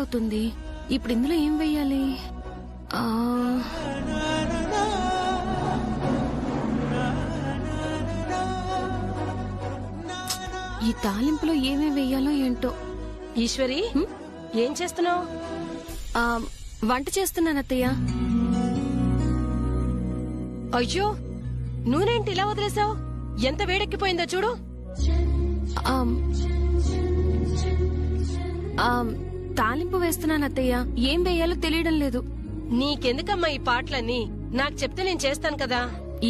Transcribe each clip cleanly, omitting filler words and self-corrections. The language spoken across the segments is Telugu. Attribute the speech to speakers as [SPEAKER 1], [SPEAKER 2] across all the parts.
[SPEAKER 1] అవుతుంది. ఇప్పుడు ఇందులో ఏం వెయ్యాలి? ఈ తాలింపులో ఏమేం వెయ్యాలో ఏంటో.
[SPEAKER 2] ఈశ్వరి, ఏం చేస్తున్నావు?
[SPEAKER 1] వంట చేస్తున్నాను అత్తయ్య.
[SPEAKER 2] అయ్యో, నూనెంటి ఇలా వదిలేసావు? ఎంత వేడెక్కిపోయిందో చూడు.
[SPEAKER 1] తాలింపు వేస్తున్నాను అత్తయ్య. ఏం వేయాలో తెలియడం లేదు.
[SPEAKER 2] నీకెందుకమ్మా ఈ పాటలన్నీ? నాకు చెప్తే నేను చేస్తాను కదా.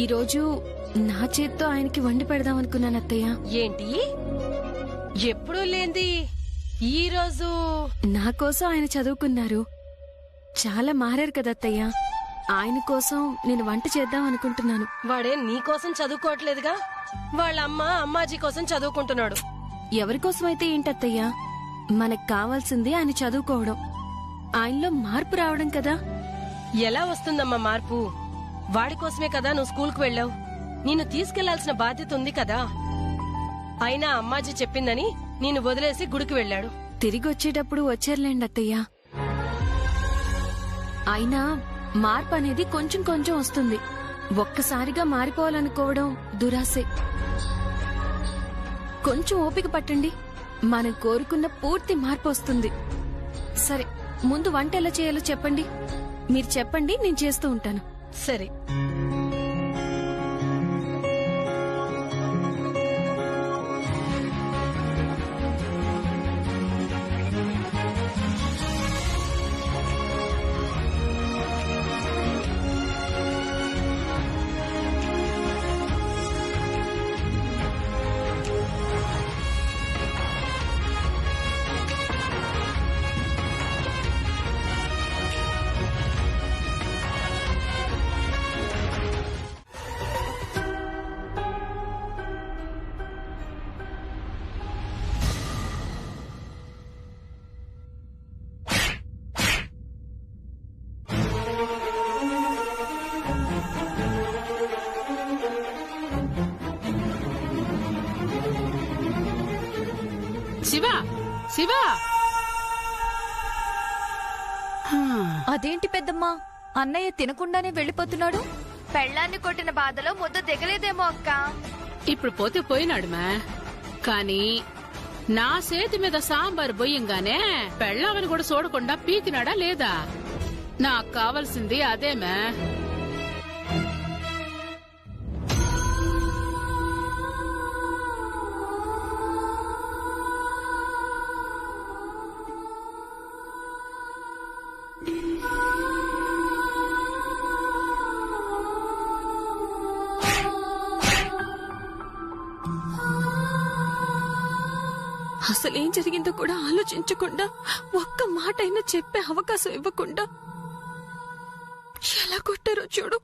[SPEAKER 1] ఈ రోజు నా చేత్తో ఆయనకి వండి పెడదాం అనుకున్నాను అత్తయ్య.
[SPEAKER 2] ఏంటి? ఎప్పుడూ లేంది ఈ రోజు?
[SPEAKER 1] నా కోసం ఆయన చదువుకున్నారు. చాలా మారారు కదా అత్తయ్య. ఆయన కోసం నేను వంట చేద్దాం అనుకుంటున్నాను.
[SPEAKER 2] వాడే నీ కోసం చదువుకోవట్లేదుగా. వాళ్ళ అమ్మాజీ కోసం చదువుకుంటున్నాడు.
[SPEAKER 1] ఎవరికోసమైతే ఏంటత్తయ్య, మనకు కావాల్సింది ఆయన చదువుకోవడం, ఆయనలో మార్పు రావడం కదా.
[SPEAKER 2] ఎలా వస్తుందమ్మా మార్పు? వాడి కోసమే కదా నువ్వు స్కూల్కు వెళ్ళావు. నిన్ను తీసుకెళ్లాల్సిన బాధ్యత ఉంది కదా. అయినా అమ్మాజీ చెప్పిందని నిన్ను వదిలేసి గుడికి వెళ్ళాడు.
[SPEAKER 1] తిరిగి వచ్చేటప్పుడు వచ్చారులేండి అత్తయ్య. అయినా మార్పు అనేది కొంచెం కొంచెం వస్తుంది. ఒక్కసారిగా మారిపోవాలనుకోవడం దురాశే. కొంచెం ఓపిక పట్టండి, మనం కోరుకున్న పూర్తి మార్పు వస్తుంది. సరే, ముందు వంట ఎలా చేయాలో చెప్పండి. మీరు చెప్పండి, నేను చేస్తూ ఉంటాను.
[SPEAKER 2] సరే.
[SPEAKER 3] శివా, శివా!
[SPEAKER 4] అదేంటి పెద్దమ్మా, అన్నయ్య తినకుండానే వెళ్లిపోతున్నాడు? పెళ్ళాన్ని కొట్టిన బాధలో ముద్ద దిగలేదేమో అక్క.
[SPEAKER 3] ఇప్పుడు పోతే పోయినాడుమా, కాని నా చేతి మీద సాంబారు బొయ్యంగానే పెళ్ళామని కూడా చూడకుండా పీకినాడా లేదా? నాకు కావాల్సింది అదేమా.
[SPEAKER 1] అసలేం జరిగిందో కూడా ఆలోచించకుండా, ఒక్క మాట అయినా చెప్పే అవకాశం ఇవ్వకుండా ఎలా కొట్టారో చూడు.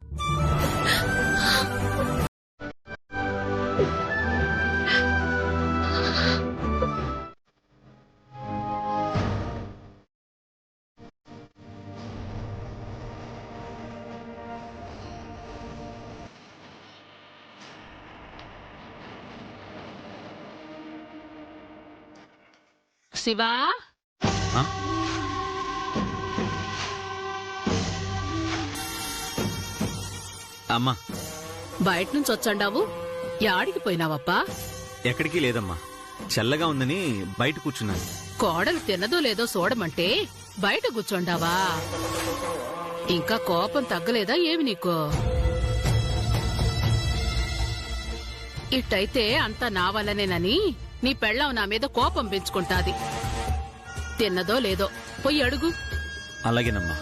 [SPEAKER 3] శివా,
[SPEAKER 5] అమ్మా,
[SPEAKER 3] బయట నుంచి వచ్చాండావు, యాడికి పోయినావప్పా?
[SPEAKER 5] ఎక్కడికి లేదమ్మా, చల్లగా ఉందని బయట కూర్చున్నాను.
[SPEAKER 3] కోడలు తిన్నదో లేదో చూడమంటే బయట కూర్చోండావా? ఇంకా కోపం తగ్గలేదా ఏమి నీకు? ఇట్టయితే అంతా నా వల్లనేనని నీ పెళ్ళాం నా మీద కోపం పెంచుకుంటాది. తిన్నదో లేదో పోయి అడుగు.
[SPEAKER 5] అలాగేనమ్మా.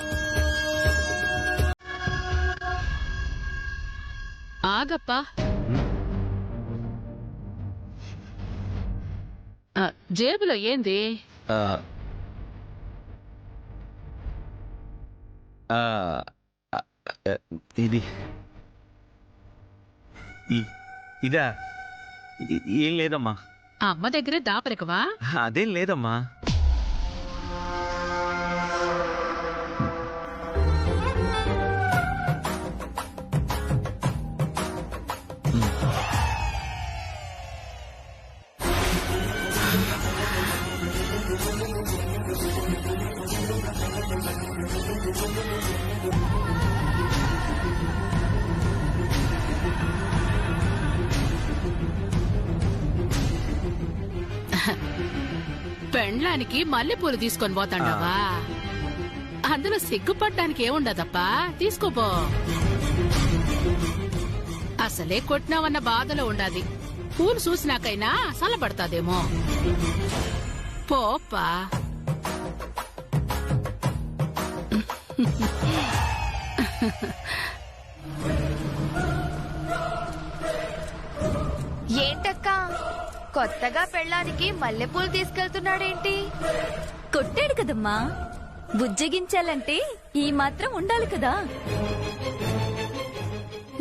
[SPEAKER 3] ఆగప్పా, జేబులో ఏంది?
[SPEAKER 5] ఇది ఇదా? ఏం లేదమ్మా.
[SPEAKER 3] అమ్మ దగ్గరే దాపరికవా?
[SPEAKER 5] అదేం లేదమ్మా.
[SPEAKER 3] పెళ్ళానికి మల్లెపూలు తీసుకొని పోతాండవా? అందులో సిగ్గుపడ్డానికి ఏముండదప్పా, తీసుకోపో. అసలే కొట్టినావన్న బాధలో ఉండాది, పూలు చూసినాకైనా సలపడతాదేమో. పోప్పా.
[SPEAKER 4] ఏంటక్క కొత్తగా పెళ్ళానికి మల్లెపూలు తీసుకెళ్తున్నాడేంటి?
[SPEAKER 6] కొట్టాడు కదమ్మా, బుజ్జగించాలంటే ఈ మాత్రం ఉండాలి కదా.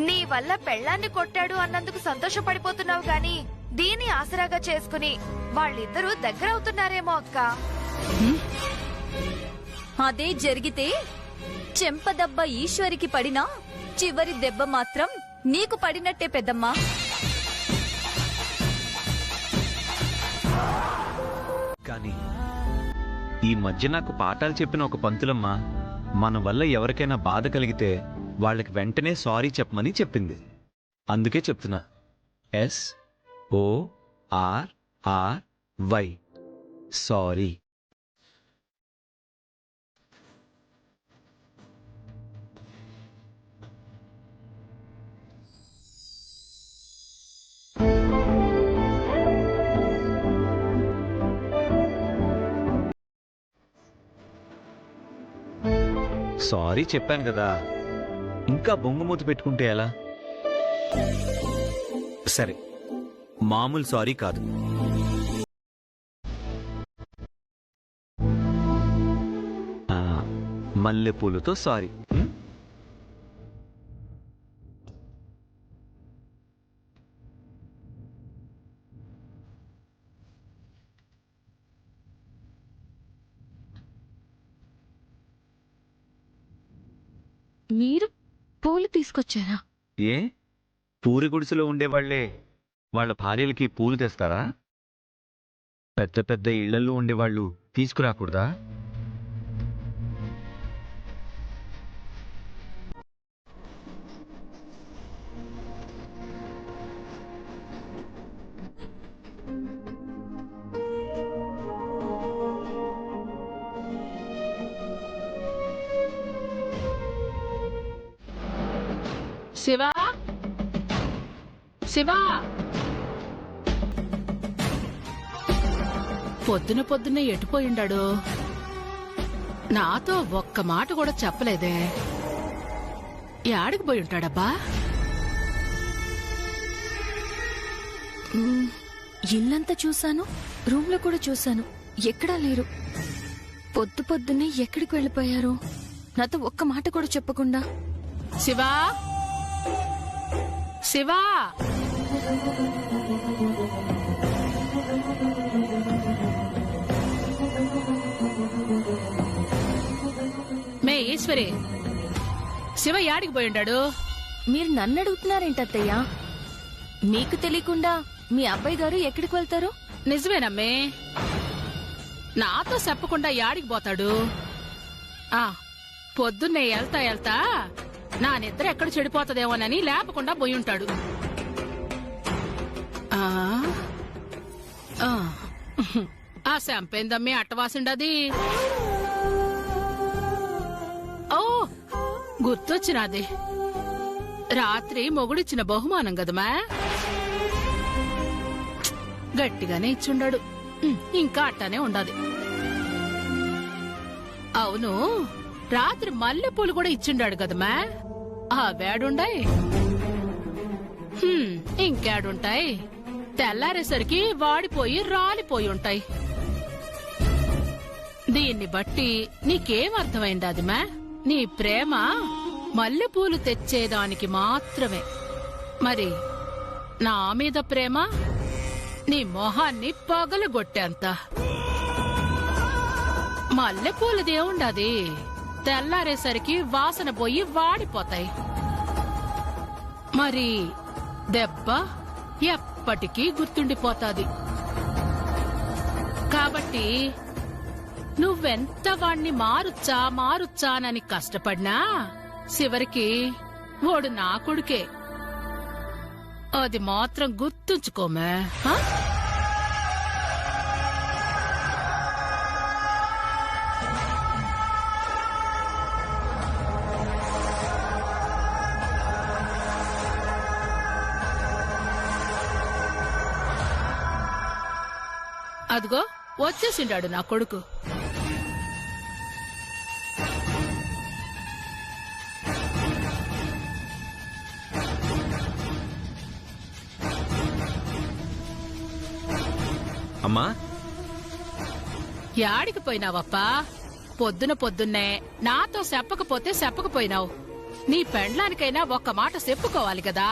[SPEAKER 4] నీ వల్ల పెళ్ళాన్ని కొట్టాడు అన్నందుకు సంతోషపడిపోతున్నావు గాని దీన్ని ఆసరాగా చేసుకుని వాళ్ళిద్దరూ దగ్గరవుతున్నారేమో అక్క.
[SPEAKER 6] అదే జరిగితే చెంపదెబ్బ ఈశ్వరికి పడినా చివరి దెబ్బ మాత్రం నీకు పడినట్టే పెద్దమ్మా.
[SPEAKER 5] కానీ ఈ మధ్య నాకు పాఠాలు చెప్పిన ఒక పంతులమ్మ మన వల్ల ఎవరికైనా బాధ కలిగితే వాళ్ళకి వెంటనే సారీ చెప్పమని చెప్పింది. అందుకే చెప్తున్నా, SORRY, సారీ. సారీ చెప్పాను కదా, ఇంకా బొంగుమూత పెట్టుకుంటే ఎలా? సరే, మామూలు సారీ కాదు, మల్లెపూలతో సారీ.
[SPEAKER 1] మీరు పూలు తీసుకొచ్చారా?
[SPEAKER 5] ఏ, పూరి గుడిసెలో ఉండేవాళ్లే వాళ్ళ భార్యలకి పూలు తెస్తారా? పెద్ద పెద్ద ఇళ్లలో ఉండేవాళ్ళు తీసుకురాకూడదా?
[SPEAKER 3] శివా, శివా, పొద్దున పొద్దున్నే ఎటుపోయిండాడు? నాతో ఒక్క మాట కూడా చెప్పలేదే. యాడికి పోయి ఉంటాడబ్బా?
[SPEAKER 1] ఇల్లంతా చూశాను, రూమ్ లో కూడా చూశాను, ఎక్కడా లేరు. పొద్దున్నే ఎక్కడికి వెళ్ళిపోయారు? నాతో ఒక్క మాట కూడా చెప్పకుండా.
[SPEAKER 3] శివా, శివా, మే ఈశ్వరి, శివ యాడికి పోయిండాడు?
[SPEAKER 1] మీరు నన్ను అడుగుతున్నారేంటత్తయ్యా? మీకు తెలియకుండా మీ అబ్బాయి గారు ఎక్కడికి వెళ్తారు?
[SPEAKER 3] నిజమేనమ్మే, నాతో చెప్పకుండా యాడికి పోతాడు? పొద్దున్నే వెళ్తా వెళ్తా నా నిద్ర ఎక్కడ చెడిపోతదేమోనని లేపకుండా పోయి ఉంటాడు. ఆ శంపేందమ్మే అట్టవాసిండది. ఓ, గుర్తొచ్చినది, రాత్రి మొగుడిచ్చిన బహుమానం కదమా, గట్టిగానే ఇచ్చుండాడు. ఇంకా అట్టానే ఉండదు. అవును, రాత్రి మల్లెపూలు కూడా ఇచ్చిండాడు కదమ్మా, ఆ వేడుండాయి. ఇంకేడుంటాయి, తెల్లారేసరికి వాడిపోయి రాలిపోయి ఉంటాయి. దీన్ని బట్టి నీకేం అర్థమైంది అదిమా? నీ ప్రేమ మల్లెపూలు తెచ్చేదానికి మాత్రమే. మరి నా మీద ప్రేమ నీ మొహాన్ని పగలగొట్టేంత. మల్లెపూలదేముండది, తెల్లారేసరికి వాసన పోయి వాడిపోతాయి. మరి దెబ్బ ఎప్పటికీ గుర్తుండిపోతాది. కాబట్టి నువ్వెంత వాణ్ణి మారుచ్చానని కష్టపడినా చివరికి ఓడు నా కొడుకే. అది మాత్రం గుర్తుంచుకోమే. అదిగో వచ్చేసిండాడు నా కొడుకు.
[SPEAKER 5] అమ్మా,
[SPEAKER 3] యాడికి పోయినావప్పా? పొద్దున్నే నాతో చెప్పకపోతే చెప్పకపోయినావు. నీ పెండ్లానికైనా ఒక్క మాట చెప్పుకోవాలి కదా.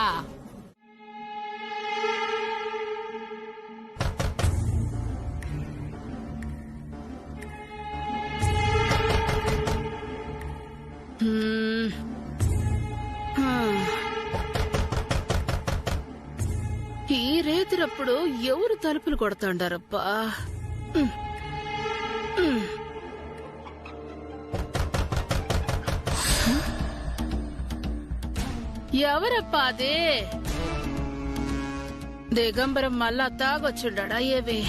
[SPEAKER 3] ఈ రేతిరప్పుడు ఎవరు తలుపులు కొడతాండారబ్బా? ఎవరప్పా అదే? దిగంబరం మళ్ళా తాగొచ్చుండా ఏవి?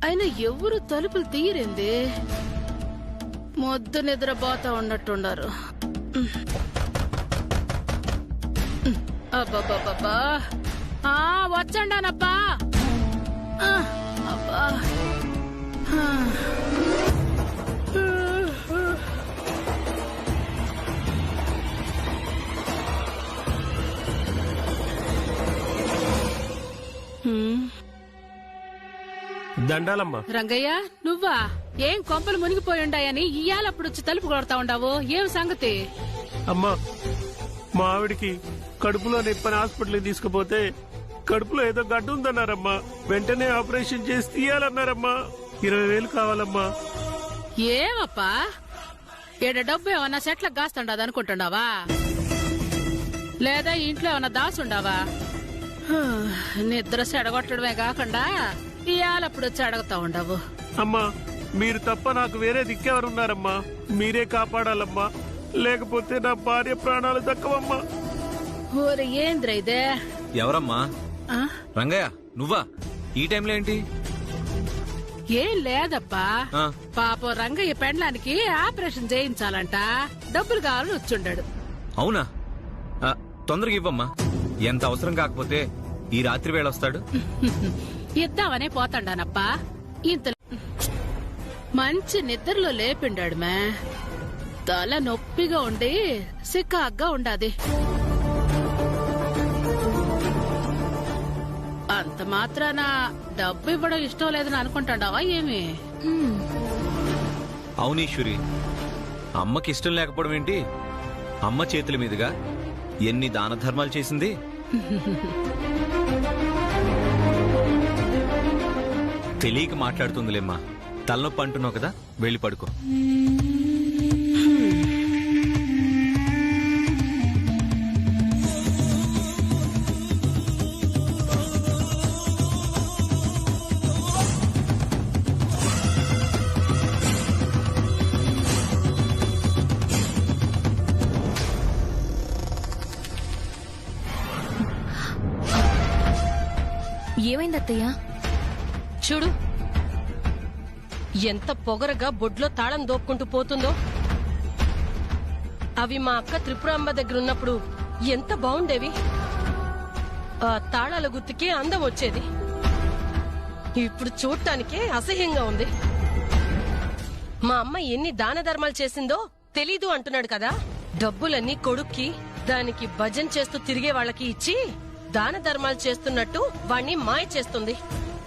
[SPEAKER 3] అయినా ఎవరు తలుపులు తీరింది? మొద్దు నిద్రపోతా ఉన్నట్టుండారు. అబ్బాబ్బాబ్బా, వచ్చండానప్పా. అబ్బా,
[SPEAKER 7] దండాలమ్మా.
[SPEAKER 3] రంగయ్య, నువ్వా? ఏం కొంపలు మునిగిపోయిండాయని ఇయ్యాలప్పుడు వచ్చి తలుపు కొడతా ఉండావు? ఏం సంగతి?
[SPEAKER 7] అమ్మా, మా ఆవిడికి కడుపులో నొప్పని హాస్పిటల్కి తీసుకుపోతే కడుపులో ఏదో గడ్డ ఉందన్నారమ్మా. వెంటనే ఆపరేషన్ చేసి తీయాలన్నారమ్మా. 20,000 కావాలమ్మా.
[SPEAKER 3] ఏమప్పా, ఏడ డబ్బు ఏమన్నా సెట్లకు కాస్తుండదు అనుకుంటున్నావా? లేదా ఇంట్లో ఏమన్నా దాసుండావా? నిద్ర చెడగొట్టడమే కాకుండా ఇయాలప్పుడు వచ్చి అడుగుతా ఉండవు.
[SPEAKER 7] అమ్మా, మీరు తప్ప నాకు వేరే దిక్కెవరున్నారమ్మా? మీరే కాపాడాలమ్మా, లేకపోతే నా భార్య ప్రాణాలు దక్కవమ్మా.
[SPEAKER 3] ఊరు ఏంద్ర ఇదే?
[SPEAKER 5] ఎవరమ్మా? రంగయ్య, నువ్వా? ఈ టైంలో ఏంటి?
[SPEAKER 3] ఏం లేదప్పా,
[SPEAKER 5] ఆ.
[SPEAKER 3] పాపం రంగయ్య పెండ్లానికి ఆపరేషన్ చేయించాలంట, డబ్బులు కావాలని వచ్చుండాడు.
[SPEAKER 5] అవునా? తొందరగా ఇవ్వమ్మా. ఎంత అవసరం కాకపోతే ఈ రాత్రి వేళ వస్తాడు.
[SPEAKER 3] ఇద్దామనే పోతాడానప్పా. ఇంత మంచి నిద్రలో లేపిండాడు మే. తల నొప్పిగా ఉండి సిక్కాగ్గా ఉండాది. అంత మాత్రాన డబ్బు ఇవ్వడం ఇష్టం లేదని అనుకుంటాడావా ఏమి?
[SPEAKER 5] అవునీశ్వరి, అమ్మకి ఇష్టం లేకపోవడం ఏంటి? అమ్మ చేతుల మీదుగా ఎన్ని దాన ధర్మాలు చేసింది. తెలియక మాట్లాడుతుందిలేమ్మా. తలనొప్పి అంటున్నావు కదా, వెళ్ళి పడుకో.
[SPEAKER 1] ఏమైంది అత్తయ్య?
[SPEAKER 2] చూడు, ఎంత పొగరగా బొడ్లో తాళం దోపుకుంటూ పోతుందో. అవి మా అక్క త్రిపురాంబ దగ్గర ఉన్నప్పుడు ఎంత బాగుండేవి. ఆ తాళాల గుర్తుకే అందం వచ్చేది. ఇప్పుడు చూడటానికే అసహ్యంగా ఉంది. మా అమ్మ ఎన్ని దాన ధర్మాలు చేసిందో తెలీదు అంటున్నాడు కదా. డబ్బులన్నీ కొడుక్కి, దానికి భజన్ చేస్తూ తిరిగే వాళ్ళకి ఇచ్చి దాన ధర్మాలు చేస్తున్నట్టు వాణ్ణి మాయ చేస్తుంది.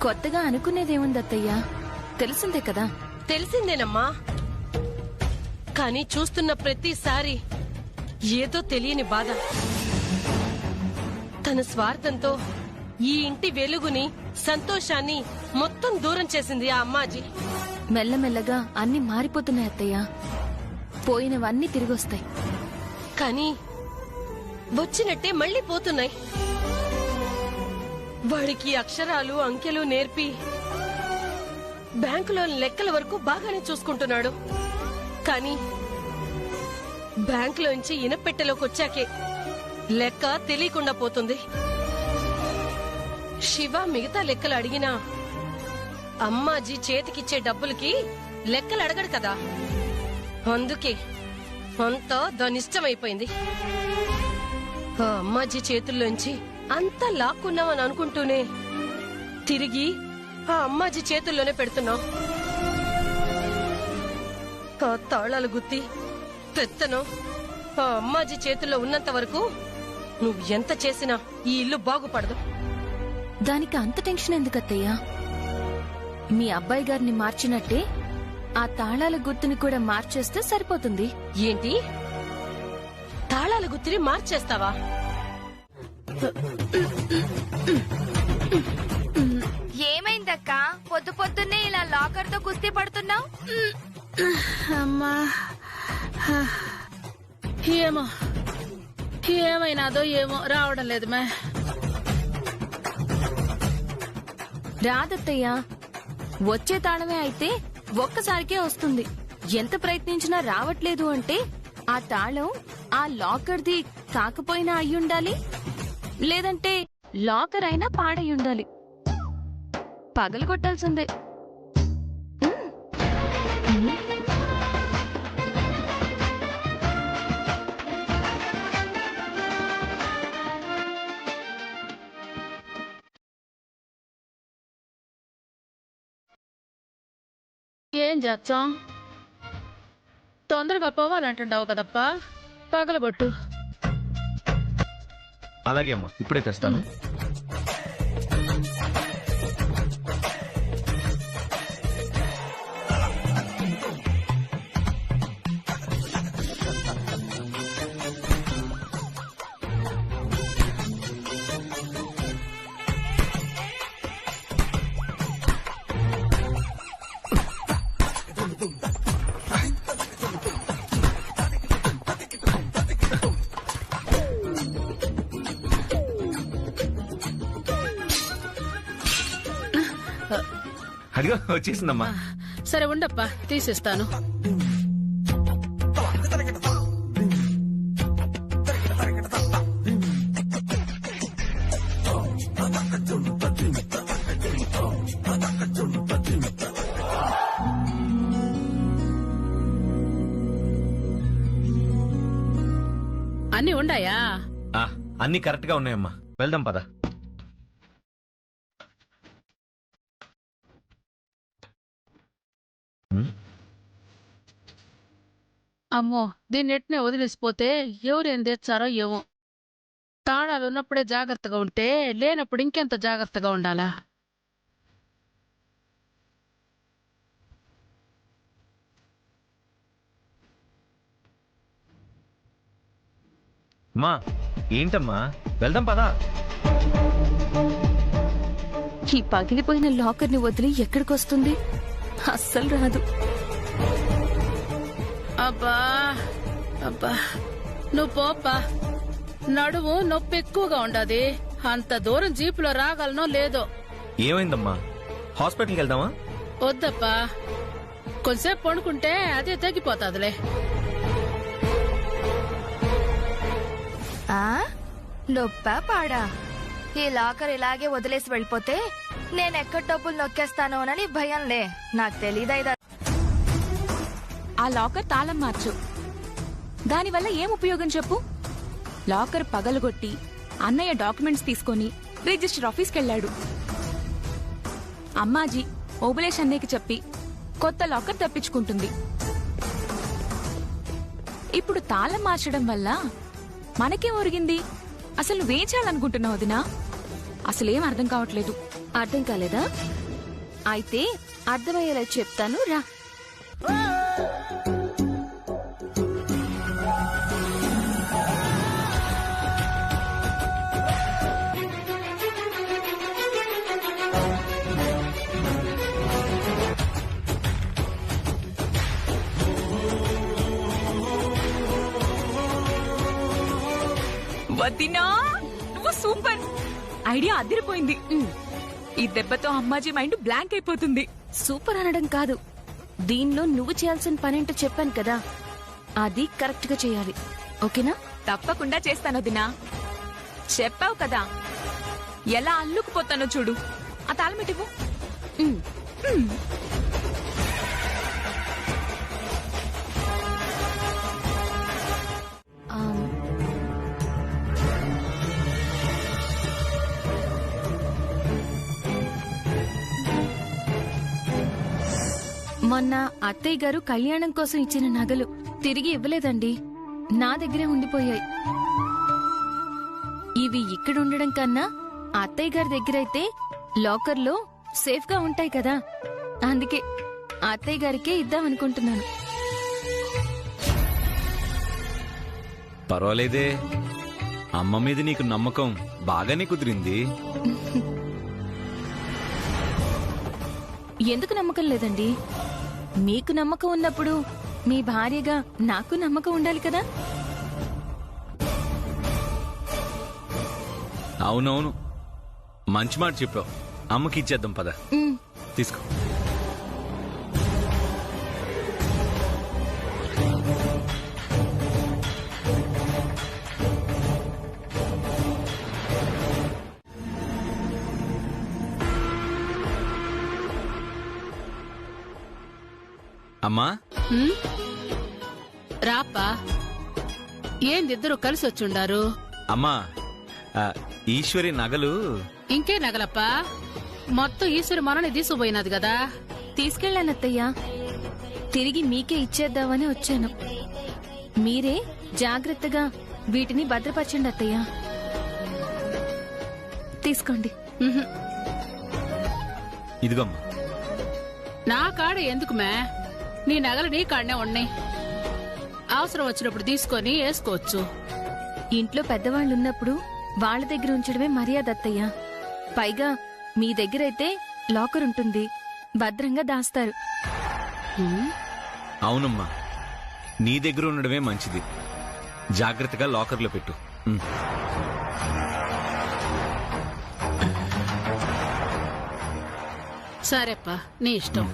[SPEAKER 1] కొత్తగా అనుకునేదేముంది అత్తయ్య? తెలిసిందే కదా.
[SPEAKER 2] తెలిసిందేనమ్మా, కానీ చూస్తున్న ప్రతిసారి ఏదో తెలియని బాధ. తన స్వార్థంతో ఈ ఇంటి వెలుగుని, సంతోషాన్ని మొత్తం దూరం చేసింది ఆ అమ్మాజీ.
[SPEAKER 1] మెల్లమెల్లగా అన్ని మారిపోతున్నాయి అత్తయ్య. పోయినవన్నీ తిరిగొస్తాయి.
[SPEAKER 2] కానీ వచ్చినట్టే మళ్ళీ పోతున్నాయి. వాడికి అక్షరాలు, అంకెలు నేర్పి బ్యాంకులో లెక్కల వరకు బాగానే చూసుకుంటున్నాడు. కానీ బ్యాంకులోంచి ఇనపెట్టెలోకి వచ్చాకే లెక్క తెలియకుండా పోతుంది. శివ మిగతా లెక్కలు అడిగినా అమ్మాజీ చేతికిచ్చే డబ్బులకి లెక్కలు అడగడు కదా. అందుకే అంతా దానిష్టమైపోయింది. ఆ అమ్మాజీ చేతుల్లోంచి అంతా లాక్కున్నామని అనుకుంటూనే తిరిగి ఆ అమ్మాజీ చేతుల్లోనే పెడుతున్నావు. ఆ తాళాలు గుత్తి పెత్తనం ఆ అమ్మాజీ చేతుల్లో ఉన్నంత వరకు నువ్వు ఎంత చేసినా ఈ ఇల్లు బాగుపడదు.
[SPEAKER 1] దానికి అంత టెన్షన్ ఎందుకత్తయ్యా? మీ అబ్బాయి గారిని మార్చినట్టే ఆ తాళాల గుర్తుని కూడా మార్చేస్తే సరిపోతుంది.
[SPEAKER 2] ఏంటి, తాళాల గుత్తిని మార్చేస్తావా?
[SPEAKER 4] ఏమైందక్క? పొద్దు పొద్దున్నే ఇలా లాకర్ తో కుస్తీ పడుతున్నావు?
[SPEAKER 3] అమ్మా, ఏమో ఏమైనాదో ఏమో రావడం లేదు మే.
[SPEAKER 1] రాదత్తయ్యా, వచ్చే తాళమే అయితే ఒక్కసారికే వస్తుంది. ఎంత ప్రయత్నించినా రావట్లేదు అంటే ఆ తాళం ఆ లాకర్ది కాకపోయినా అయ్యుండాలి, లేదంటే లాకర్ అయినా పాడయ్యుండాలి. పగలగొట్టాల్సిందే.
[SPEAKER 3] ఏం చేస్తాం, తొందరగా పోవాలంటున్నావు కదప్పా, పగలగొట్టు.
[SPEAKER 5] అలాగే అమ్మా, ఇప్పుడే తెస్తాను. అడిగా వచ్చేసిందమ్మా.
[SPEAKER 3] సరే ఉండప్పా, తీసిస్తాను. అన్ని ఉండాయా?
[SPEAKER 5] అన్ని కరెక్ట్ గా ఉన్నాయమ్మా. వెళ్దాం పద.
[SPEAKER 3] అమ్మో, దీన్ని ఎట్నే వదిలేసిపోతే ఎవరేం తెచ్చారో ఏమో. తాళాలు ఉన్నప్పుడే జాగ్రత్తగా ఉంటే లేనప్పుడు ఇంకెంత జాగ్రత్తగా ఉండాలా?
[SPEAKER 5] మా ఏంటమ్మా, వెళ్దాం పదా.
[SPEAKER 1] ఈ పగిలిపోయిన లాకర్ని వదిలి ఎక్కడికొస్తుంది? అస్సలు రాదు.
[SPEAKER 3] అబ్బా అబ్బా, నువ్వు పోప్పా. నడుము నొప్పి ఎక్కువగా ఉండదు. అంత దూరం జీపులో రాగలనో లేదో.
[SPEAKER 5] ఏమైందమ్మా, హాస్పిటల్కి వెళ్దామా?
[SPEAKER 3] వద్దప్పా, కొంచెంసేపు పండుకుంటే అదే తగ్గిపోతాదిలే.
[SPEAKER 4] నొప్పా పాడా? ఈ లాకర్ ఇలాగే వదిలేసి వెళ్ళిపోతే నేనెక్కడ డబ్బులు నొక్కేస్తానోనని భయంలే. నాకు తెలీదా?
[SPEAKER 1] ఆ లాకర్ తాళం మార్చు. దానివల్ల ఏం ఉపయోగం చెప్పు? లాకర్ పగలగొట్టి అన్నయ్య డాక్యుమెంట్స్ తీసుకొని రిజిస్టర్ ఆఫీస్కెళ్లాడు. అమ్మాజీ ఓబులేష్ అన్నయ్యకి చెప్పి కొత్త లాకర్ తెప్పించుకుంటుంది. ఇప్పుడు తాళం మార్చడం వల్ల మనకేం ఒరిగింది? అసలు నువ్వేం చేయాలనుకుంటున్నావు వదినా? అసలేం అర్థం కావట్లేదు. అర్థం కాలేదా? అయితే అర్థమయ్యేలా చెప్తాను రా.
[SPEAKER 6] వదినా, నువ్వు సూపర్. ఐడియా అదిరిపోయింది. ఈ దెబ్బతో అమ్మాజీ మైండ్ బ్లాంక్ అయిపోతుంది.
[SPEAKER 1] సూపర్ అనడం కాదు, దీనిలో నువ్వు చేయాల్సిన పనేంటో చెప్పాను కదా, అది కరెక్ట్ గా చేయాలి. ఓకేనా?
[SPEAKER 6] తప్పకుండా చేస్తాను వదినా. చెప్పావు కదా, ఎలా అల్లుకుపోతానో చూడు. ఆ తాళమిటివ్వు.
[SPEAKER 1] మొన్న అత్తయ్య గారు కళ్యాణం కోసం ఇచ్చిన నగలు తిరిగి ఇవ్వలేదండి, నా దగ్గరే ఉండిపోయాయి. ఇవి ఇక్కడ ఉండడం కన్నా అత్తయ్య గారి దగ్గరైతే లాకర్లో సేఫ్గా ఉంటాయి కదా, అందుకే అత్తయ్య గారికే ఇద్దామనుకుంటున్నాను.
[SPEAKER 5] పర్వాలేదే, అమ్మ మీద నీకు నమ్మకం బాగానే కుదిరింది.
[SPEAKER 1] ఎందుకు నమ్మకం లేదండి? మీకు నమ్మకం ఉన్నప్పుడు మీ భార్యగా నాకు నమ్మకం ఉండాలి కదా.
[SPEAKER 5] అవునవును, మంచి మాట చెప్పావు. అమ్మకి ఇచ్చేద్దాం పద. తీసుకో. అమ్మా,
[SPEAKER 3] రాప్పా. ఏందిద్దరు కలిసి వచ్చుండారు?
[SPEAKER 5] అమ్మా, ఈశ్వరి నగలు.
[SPEAKER 3] ఇంకే నగలప్పా, మొత్తం ఈశ్వరి మనని తీసుకుపోయినది కదా.
[SPEAKER 1] తీసుకెళ్ళానత్తయ్యా, తిరిగి మీకే ఇచ్చేద్దామని వచ్చాను. మీరే జాగ్రత్తగా వీటిని భద్రపరచండి అత్తయ్యా. తీసుకోండి.
[SPEAKER 5] ఇదిగమ్మా.
[SPEAKER 3] నా కాడ ఎందుకు మే? నీ నగలు నీ కాడనే ఉన్నాయి, అవసరం వచ్చినప్పుడు తీసుకొని వేసుకోవచ్చు.
[SPEAKER 1] ఇంట్లో పెద్దవాళ్ళున్నప్పుడు వాళ్ళ దగ్గర ఉంచడమే మర్యాద అత్తయ్యా. పైగా మీ దగ్గరైతే లాకర్ ఉంటుంది, భద్రంగా దాస్తారు.
[SPEAKER 5] అవునమ్మా, నీ దగ్గర ఉండడమే మంచిది. జాగ్రత్తగా లాకర్లో పెట్టు.
[SPEAKER 3] సరేప్పా, నీ ఇష్టం.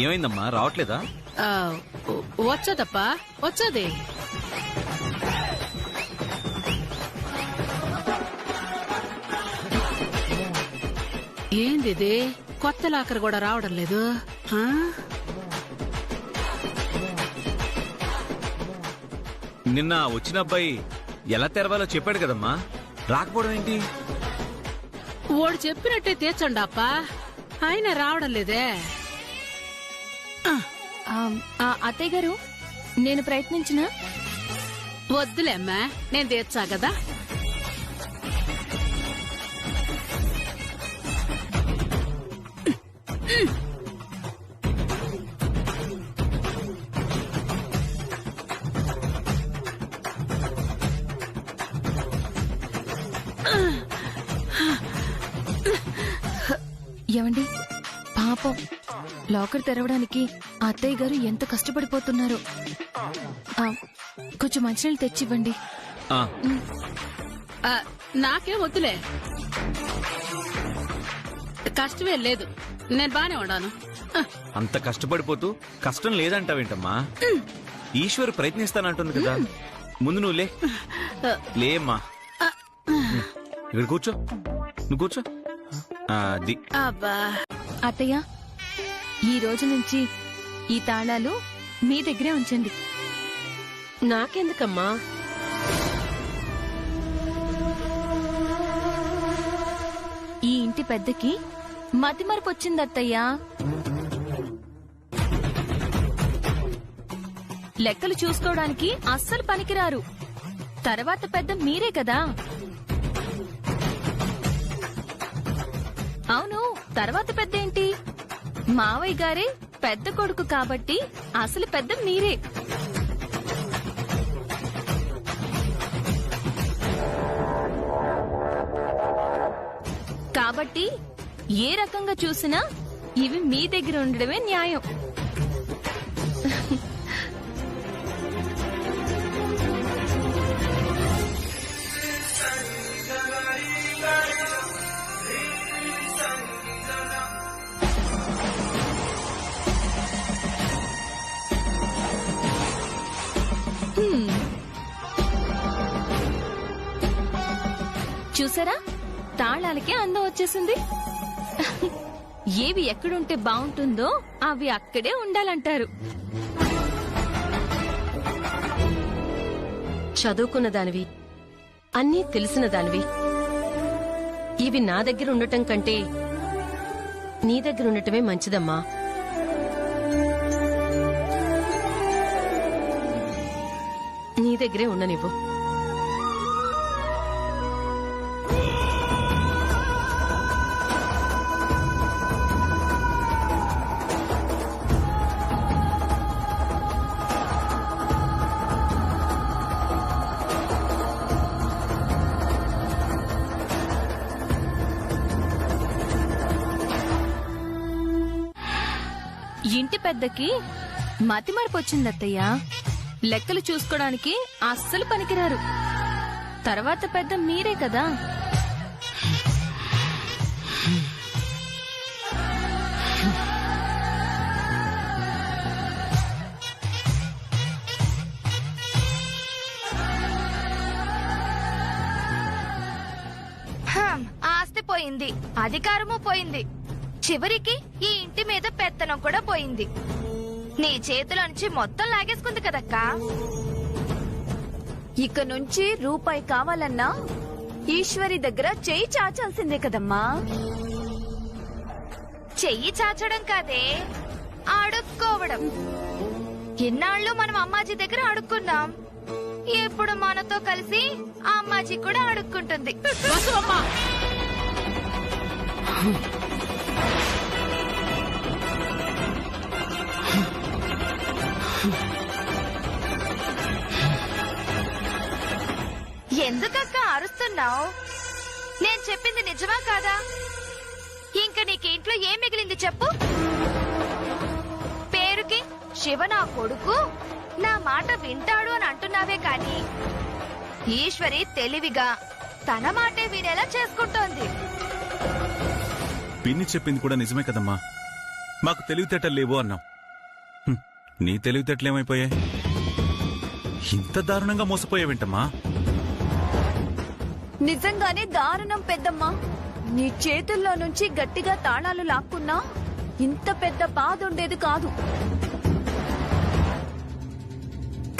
[SPEAKER 5] ఏమైందమ్మా, రావట్లేదా?
[SPEAKER 3] వచ్చదప్పా, వచ్చది. ఏంది కొత్త లాకర్ కూడా రావడం లేదు?
[SPEAKER 5] నిన్న వచ్చిన అబ్బాయి ఎలా తెరవాలో చెప్పాడు కదమ్మా, రాకపోవడం ఏంటి?
[SPEAKER 3] వాడు చెప్పినట్టే తీర్చండి అప్పా, ఆయన రావడం లేదే.
[SPEAKER 1] అత్తయ్య గారు, నేను ప్రయత్నించిన.
[SPEAKER 3] వద్దులేమ్మా, నేను తీర్చా కదా.
[SPEAKER 1] ఏమండి, పాపం లాకర్ తెరవడానికి అత్తయ్య గారు ఎంత కష్టపడిపోతున్నారు. కొంచెం మంచినీళ్ళు తెచ్చివ్వండి.
[SPEAKER 3] నాకేం వద్దులే, కష్టమే లేదు, నేను బానే ఉన్నాను.
[SPEAKER 5] అంత కష్టపడిపోతూ కష్టం లేదంటావేంటమ్మా? ఈశ్వర్ ప్రయత్నిస్తానంటుంది కదా, ముందు నువ్వు లేమ్మా. ఇక్కడ కూర్చో, నువ్వు కూర్చో. అది
[SPEAKER 1] అత్తయ్య, ఈ రోజు నుంచి ఈ తాళాలు మీ దగ్గరే ఉంచండి.
[SPEAKER 2] నాకెందుకమ్మా?
[SPEAKER 1] ఈ ఇంటి పెద్దకి మతిమరుపు వచ్చింది అత్తయ్యా. లెక్కలు చూసుకోవడానికి అస్సలు పనికిరారు. తర్వాత పెద్ద మీరే కదా. అవును, తర్వాత పెద్ద ఏంటి? మావయ్య గారే పెద్ద కొడుకు కాబట్టి అసలు పెద్ద మీరే. కాబట్టి ఏ రకంగా చూసినా ఇవి మీ దగ్గర ఉండడమే న్యాయం. చూసారా, తాళాలకే అందం వచ్చేసింది. ఏవి ఎక్కడుంటే బాగుంటుందో అవి అక్కడే ఉండాలంటారు.
[SPEAKER 2] చదువుకున్న దానివి, అన్నీ తెలిసిన దానివి, ఇవి నా దగ్గర ఉండటం కంటే నీ దగ్గర ఉండటమే మంచిదమ్మా. నీ దగ్గరే ఉండనివ్వు.
[SPEAKER 1] ఇంటి పెద్దకి మతిమరపు వచ్చిందత్తయ్య. లెక్కలు చూసుకోవడానికి అస్సలు పనికిరారు. తర్వాత పెద్ద మీరే కదా.
[SPEAKER 4] ఆస్తి పోయింది, అధికారము పోయింది, చివరికి ఈ ఇంటి మీద పెత్తనం కూడా పోయింది. నీ చేతిలోంచి మొత్తం లాగేసుకుంది కదక్కా.
[SPEAKER 6] ఇక నుంచి రూపాయి కావాలన్నా ఈశ్వరి దగ్గర చెయ్యి చాచాల్సిందే కదమ్మా.
[SPEAKER 4] చెయ్యి చాచడం కాదే, అడుక్కోవడం. ఇన్నాళ్ళు మనం అమ్మాజీ దగ్గర అడుక్కున్నాం, ఇప్పుడు మనతో కలిసి అమ్మాజీ కూడా అడుక్కుంటుంది. ఎందుకక్క అరుస్తున్నావు? నేను చెప్పింది నిజమా కాదా? ఇంక నీకేంట్లో ఏం మిగిలింది చెప్పు. పేరుకి శివ నా కొడుకు, నా మాట వింటాడు అని అంటున్నావే కాని ఈశ్వరి తెలివిగా తన మాటే వినేలా చేసుకుంటోంది.
[SPEAKER 8] పిన్ని చెప్పింది కూడా నిజమే కదమ్మా. మాకు తెలివితేటలు లేవు అన్నాం. నీ తెలివితేటలేమైపోయాయి? ఇంత దారుణంగా మోసపోయావేంటమ్మా?
[SPEAKER 6] నిజంగానే దారుణం పెద్దమ్మా. నీ చేతుల్లో నుంచి గట్టిగా తాళాలు లాక్కున్నా ఇంత పెద్ద బాధ ఉండేది కాదు.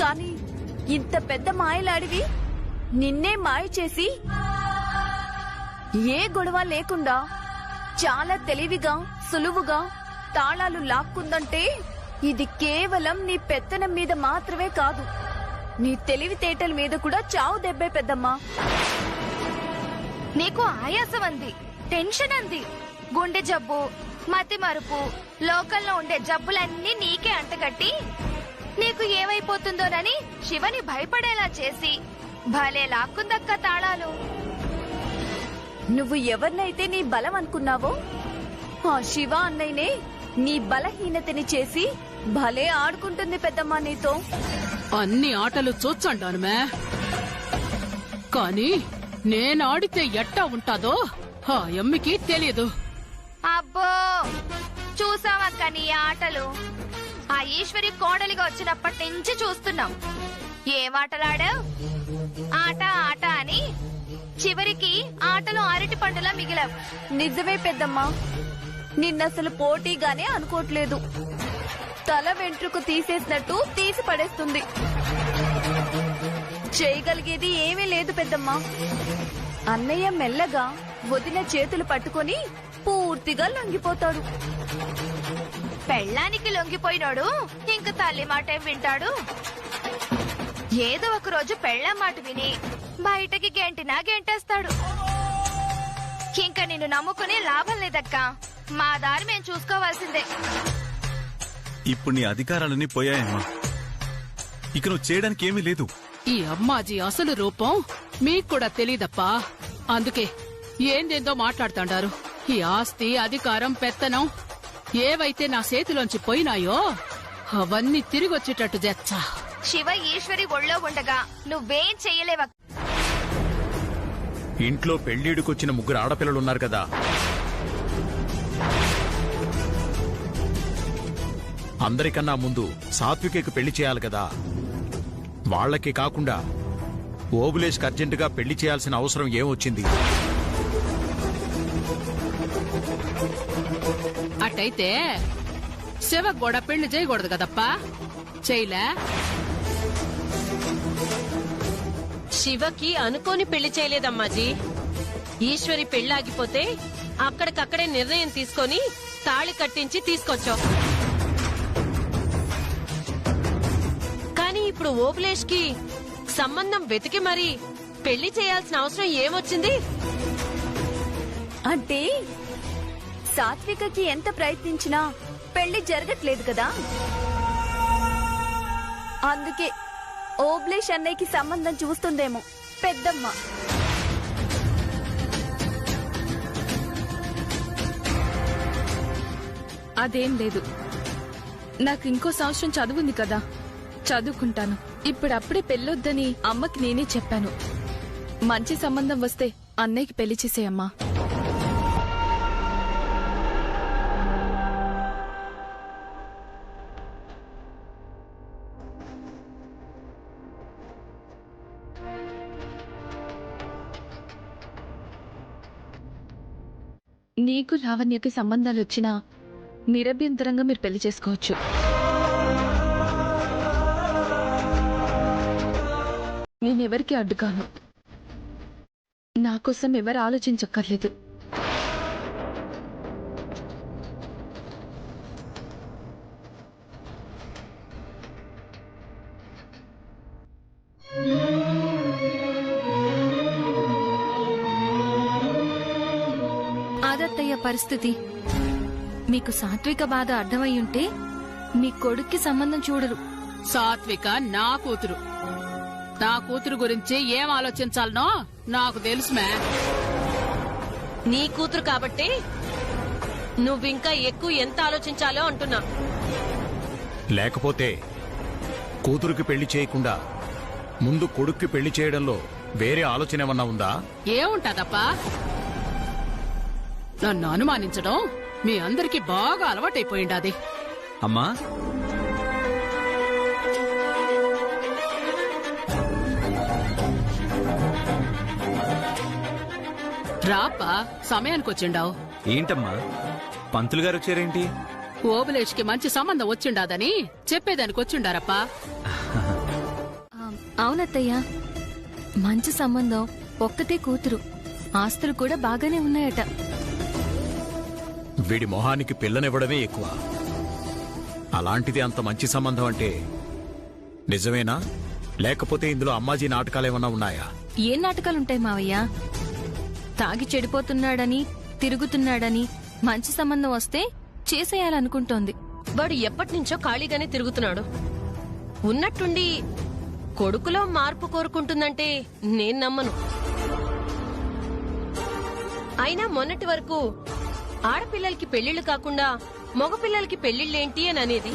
[SPEAKER 6] కానీ ఇంత పెద్ద మాయలాడివి నిన్నే మాయ చేసి ఏ గొడవ లేకుండా చాలా తెలివిగా సులువుగా తాళాలు లాక్కుందంటే ఇది కేవలం నీ పెత్తనం మీద మాత్రమే కాదు, నీ తెలివితేటల మీద కూడా చావు దెబ్బే పెద్దమ్మా.
[SPEAKER 4] నీకు ఆయాసం అంది, టెన్షన్ అంది, గుండె జబ్బు, మతి మరుపు, లోకల్లో ఉండే జబ్బులన్నీ నీకే అంటగట్టి నీకు ఏమైపోతుందోనని శివని భయపడేలా చేసి భలే లాక్కుందక్క తాళాలు.
[SPEAKER 6] నువ్వు ఎవరినైతే నీ బలం అనుకున్నావో ఆ శివ అన్నయ్యనే నీ బలహీనతని చేసి భలే ఆడుకుంటుంది పెద్దమ్మా నీతో.
[SPEAKER 3] అన్ని ఆటలు చూచండాను మే, కానీ నేనాడితే ఎట్టా ఉంటాదో ఆ ఎమ్మికి తెలియదు.
[SPEAKER 4] అబ్బో చూసావక్క నీ ఆటలు. ఆ ఈశ్వరి కోడలిగా వచ్చినప్పటి నుంచి చూస్తున్నాం. ఏం ఆటలాడావు? ఆట ఆట అని చివరికి ఆటలో అరటి పండులా మిగిలావు.
[SPEAKER 6] నిజమే పెద్దమ్మా, నిన్నసలు పోటీగానే అనుకోవట్లేదు. తల వెంట్రుకు తీసేసినట్టు తీసి పడేస్తుంది. చేయగలిగేది ఏమీ లేదు పెద్దమ్మా. అన్నయ్య మెల్లగా వదిన చేతులు పట్టుకొని పూర్తిగా లొంగిపోతాడు.
[SPEAKER 4] పెళ్ళానికి లొంగిపోయినాడు ఇంక తల్లి మాటేం వింటాడు? ఏదో ఒక రోజు పెళ్ళ మాట విని బయటకి గెంటినా గెంటేస్తాడు. ఇంక నిన్ను నమ్ముకుని లాభం లేదక్కా. మా దారి మేం చూసుకోవాల్సిందే.
[SPEAKER 8] ఇప్పుడు నీ అధికారాలన్నీ పోయాయమ్మా. ఇక నువ్వు చేయడానికి ఏమీ లేదు.
[SPEAKER 3] ఈ అమ్మాజీ అసలు రూపం మీకు కూడా తెలీదప్పా. అందుకే ఏందేందో మాట్లాడుతాండారు. ఈ ఆస్తి, అధికారం, పెత్తనం ఏవైతే నా చేతిలోంచి పోయినాయో అవన్నీ తిరిగొచ్చేటట్టు చేచ్చా.
[SPEAKER 4] శివ ఈశ్వరి ఒళ్ళో ఉండగా నువ్వేం చెయ్యలేవ.
[SPEAKER 9] ఇంట్లో పెళ్లిడుకొచ్చిన 3 ఆడపిల్లలున్నారు కదా, అందరికన్నా ముందు సాత్వికకి పెళ్లి చేయాలి కదా. వాళ్లకి కాకుండా ఓబులేష్కి అర్జెంటుగా పెళ్లి చేయాల్సిన అవసరం ఏమొచ్చింది?
[SPEAKER 3] అట్టయితే శివకు కూడా పెళ్లి చేయకూడదు కదప్పా? చేయలే?
[SPEAKER 2] శివకి అనుకోని పెళ్లి చేయలేదమ్మాజీ. ఈశ్వరి పెళ్లాగిపోతే అక్కడికక్కడే నిర్ణయం తీసుకొని తాళి కట్టించి తీసుకొచ్చావు. కానీ ఇప్పుడు ఓబులేష్ కి సంబంధం వెతికి మరి పెళ్లి చేయాల్సిన అవసరం ఏమొచ్చింది?
[SPEAKER 6] అంటే సాత్వికకి ఎంత ప్రయత్నించినా పెళ్లి జరగట్లేదు కదా, అందుకే ఓబ్లేష్ అన్నయ్యకి సంబంధం చూస్తుందేమో పెద్దమ్మ.
[SPEAKER 1] అదేం లేదు. నాకు ఇంకో సంవత్సరం చదువుంది కదా, చదువుకుంటాను. ఇప్పుడప్పుడే పెళ్ళొద్దని అమ్మకి నేనే చెప్పాను. మంచి సంబంధం వస్తే అన్నయ్యకి పెళ్లి చేసేయమ్మా. నీకు లావణ్యకి సంబంధాలు వచ్చినా నిరభ్యంతరంగా మీరు పెళ్లి చేసుకోవచ్చు. నేనెవరికి అడ్డుకాను. నా కోసం ఎవరు ఆలోచించక్కర్లేదు.
[SPEAKER 10] ఆదత్తయ్య పరిస్థితి మీకు సాత్విక బాధ అర్థమయ్యుంటే మీ కొడుక్కి సంబంధం చూడరు.
[SPEAKER 3] సాత్విక నా కూతురు. నా కూతురు గురించి ఏం ఆలోచించాలనో నాకు తెలుసుమే.
[SPEAKER 2] నీ కూతురు కాబట్టి నువ్వింకా ఎక్కువ ఎంత ఆలోచించాలో అంటున్నా.
[SPEAKER 9] లేకపోతే కూతురుకి పెళ్లి చేయకుండా ముందు కొడుక్కి పెళ్లి చేయడంలో వేరే ఆలోచన ఏమన్నా ఉందా?
[SPEAKER 3] ఏముంటదప్పా? నన్ను అనుమానించడం మీ అందరికీ బాగా అలవాటైపోయిండాది.
[SPEAKER 5] అమ్మా,
[SPEAKER 3] రాప్పా, సమయానికి వచ్చిండావు.
[SPEAKER 5] ఏంటమ్మా పంతులు గారు వచ్చారేంటి?
[SPEAKER 3] ఓబులేష్ కి మంచి సంబంధం వచ్చిండాదని చెప్పేదానికి వచ్చిండారప్పా.
[SPEAKER 10] అవునత్తయ్య, మంచి సంబంధం, ఒక్కతే కూతురు, ఆస్తులు కూడా బాగానే ఉన్నాయట.
[SPEAKER 9] వీడి మొహానికి పిల్లనివ్వడమే ఎక్కువ. అలాంటిది అంత మంచి సంబంధం అంటే నిజమేనా? లేకపోతే ఇందులో అమ్మాజీ నాటకాలేమన్నా ఉన్నాయా?
[SPEAKER 10] ఏం నాటకాలుంటాయి మావయ్య? తాగి చెడిపోతున్నాడని, తిరుగుతున్నాడని మంచి సంబంధం వస్తే చేసేయాలనుకుంటోంది.
[SPEAKER 2] వాడు ఎప్పటినుంచో ఖాళీగానే తిరుగుతున్నాడు. ఉన్నట్టుండి కొడుకులో మార్పు కోరుకుంటుందంటే నేను నమ్మను. అయినా మొన్నటి వరకు ఆడపిల్లలకి పెళ్లిళ్లు కాకుండా మగపిల్లలకి పెళ్లిళ్ళేంటి అని అనేది.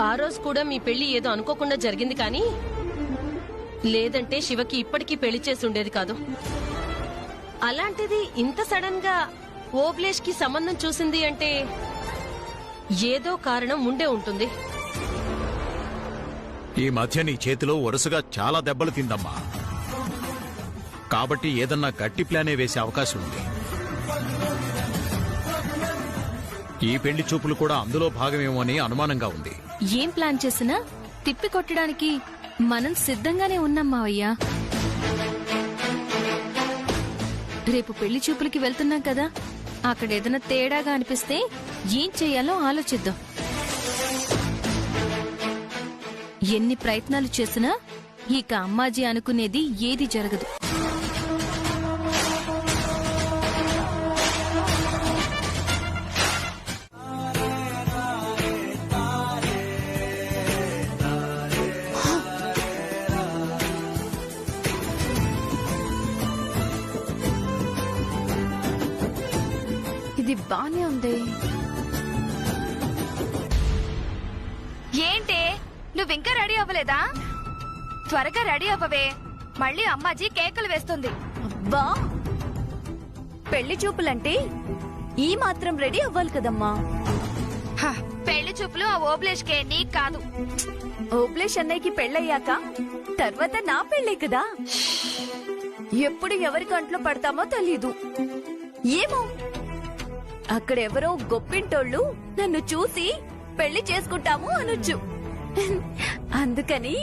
[SPEAKER 2] ఆ రోజు కూడా మీ పెళ్లి ఏదో అనుకోకుండా జరిగింది కానీ లేదంటే శివకి ఇప్పటికీ పెళ్లి చేసి ఉండేది కాదు. అలాంటిది ఇంత సడన్ గా ఓబ్లేష్ కి సంబంధం చూసింది అంటే ఏదో కారణం ఉండే ఉంటుంది.
[SPEAKER 9] ఈ మధ్య నీ చేతిలో వరుసగా చాలా దెబ్బలు తిందమ్మా. కాబట్టి ఏదన్నా గట్టి ప్లానే వేసే అవకాశం ఉంది. ఈ పెళ్లి చూపులు కూడా అందులో భాగమేమో అని అనుమానంగా ఉంది.
[SPEAKER 10] ఏం ప్లాన్ చేసినా తిప్పి కొట్టడానికి మనం సిద్ధంగానే ఉన్నాం మావయ్య. రేపు పెళ్లి చూపులకి వెళ్తున్నాం కదా, అక్కడ ఏదైనా తేడాగా అనిపిస్తే ఏం చెయ్యాలో ఆలోచిద్దాం. ఎన్ని ప్రయత్నాలు చేసినా ఇక అమ్మాజీ అనుకునేది ఏది జరగదు.
[SPEAKER 6] ఇది బానే ఉంది.
[SPEAKER 4] ఏంటే నువ్వింకా రెడీ అవ్వలేదా? త్వరగా రెడీ అవ్వవే, మళ్ళీ అమ్మాజీ కేకలు వేస్తుంది.
[SPEAKER 6] అబ్బా, పెళ్లి చూపులంటే ఈ మాత్రం రెడీ అవ్వాలి కదమ్మా.
[SPEAKER 4] హ, పెళ్లి చూపులు ఆ ఓబ్లేష్కే, నీకు కాదు.
[SPEAKER 6] ఓబ్లేష్ అన్నయ్యకి పెళ్ళయ్యాక తర్వాత నా పెళ్ళే కదా. ఎప్పుడు ఎవరి కంట్లో పడతామో తెలీదు. ఏమో అక్కడెవరో గొప్పింటోళ్ళు నన్ను చూసి పెళ్లి చేసుకుంటాము అనొచ్చు. అందుకని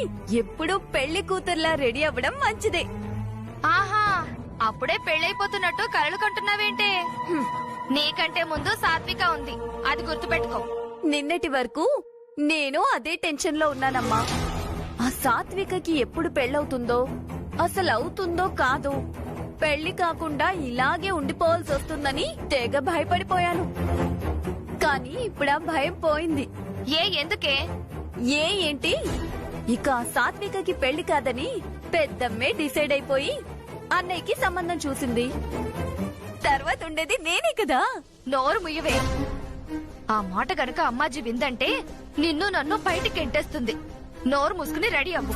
[SPEAKER 6] ఎప్పుడూ పెళ్లి కూతుర్లా రెడీ అవ్వడం మంచిదే.
[SPEAKER 4] ఆహా, అప్పుడే పెళ్ళైపోతున్నట్టు కలలు కంటున్నావేంటే? నీకంటే ముందు సాత్విక ఉంది, అది గుర్తుపెట్టుకో.
[SPEAKER 6] నిన్నటి వరకు నేను అదే టెన్షన్ లో ఉన్నానమ్మా. ఆ సాత్వికకి ఎప్పుడు పెళ్ళవుతుందో, అసలు అవుతుందో కాదో, పెళ్లి కాకుండా ఇలాగే ఉండిపోవాల్సి వస్తుందని తెగ భయపడిపోయాను. కానీ ఇప్పుడు ఆ భయం పోయింది.
[SPEAKER 4] ఎందుకే?
[SPEAKER 6] ఏంటి, ఇక ఆ సాత్వికకి పెళ్లి కాదని పెద్దమ్మే డిసైడ్ అయిపోయి అన్నయ్యకి సంబంధం చూసింది. తర్వాత ఉండేది నేనే కదా.
[SPEAKER 4] నోరు ముయ్యవే. ఆ మాట గనక అమ్మాజీ విందంటే నిన్ను నన్ను బయటికి ఎంటేస్తుంది. నోరు మూసుకుని రెడీ అవ్వు.